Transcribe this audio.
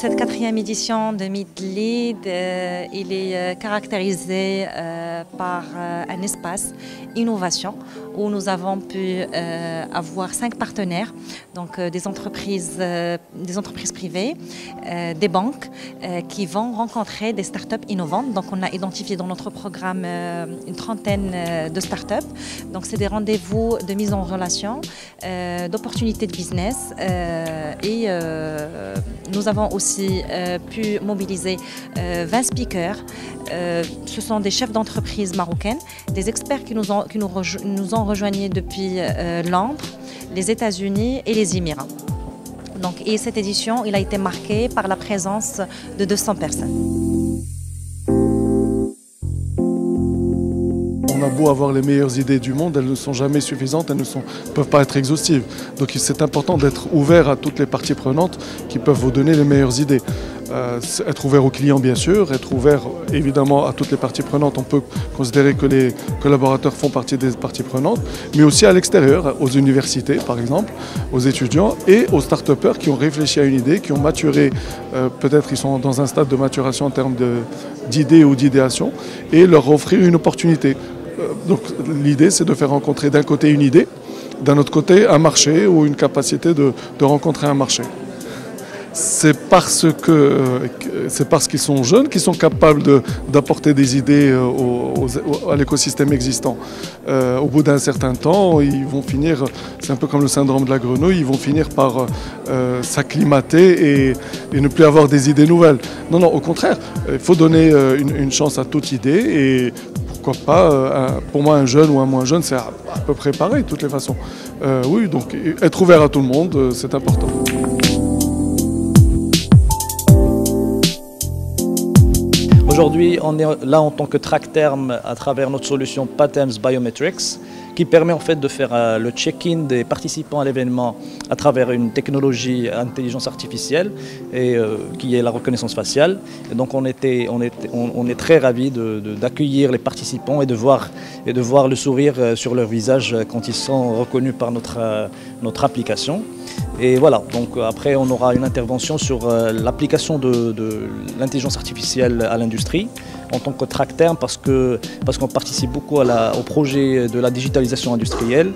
Cette quatrième édition de Meet Lead, il est caractérisé par un espace innovation où nous avons pu avoir 5 partenaires, donc des entreprises privées, des banques qui vont rencontrer des startups innovantes. Donc on a identifié dans notre programme une trentaine de startups. Donc c'est des rendez-vous de mise en relation, d'opportunités de business et nous avons aussi pu mobiliser 20 speakers. Ce sont des chefs d'entreprise marocaines, des experts qui nous ont rejoignés depuis Londres, les États-Unis et les Émirats. Et cette édition, il a été marquée par la présence de 200 personnes. On a beau avoir les meilleures idées du monde, elles ne sont jamais suffisantes, elles ne peuvent pas être exhaustives. Donc c'est important d'être ouvert à toutes les parties prenantes qui peuvent vous donner les meilleures idées. Être ouvert aux clients bien sûr, être ouvert évidemment à toutes les parties prenantes. On peut considérer que les collaborateurs font partie des parties prenantes, mais aussi à l'extérieur, aux universités par exemple, aux étudiants et aux start-upers qui ont réfléchi à une idée, qui ont maturé, peut-être ils sont dans un stade de maturation en termes d'idées ou d'idéation, et leur offrir une opportunité. Donc l'idée c'est de faire rencontrer d'un côté une idée, d'un autre côté un marché ou une capacité de rencontrer un marché. C'est parce qu'ils sont jeunes qu'ils sont capables d'apporter des idées à l'écosystème existant. Au bout d'un certain temps, ils vont finir, c'est un peu comme le syndrome de la grenouille, ils vont finir par s'acclimater et ne plus avoir des idées nouvelles. Non, au contraire, il faut donner une chance à toute idée et pourquoi pas, pour moi un jeune ou un moins jeune, c'est à peu près pareil de toutes les façons. Oui, donc être ouvert à tout le monde, c'est important. Aujourd'hui, on est là en tant que track-term à travers notre solution Patterns Biometrics qui permet en fait de faire le check-in des participants à l'événement à travers une technologie intelligence artificielle et qui est la reconnaissance faciale. Et donc on est très ravis d'accueillir les participants et de voir le sourire sur leur visage quand ils sont reconnus par notre application. Et voilà, donc après on aura une intervention sur l'application de l'intelligence artificielle à l'industrie en tant que track-term parce qu'on participe beaucoup au projet de la digitalisation industrielle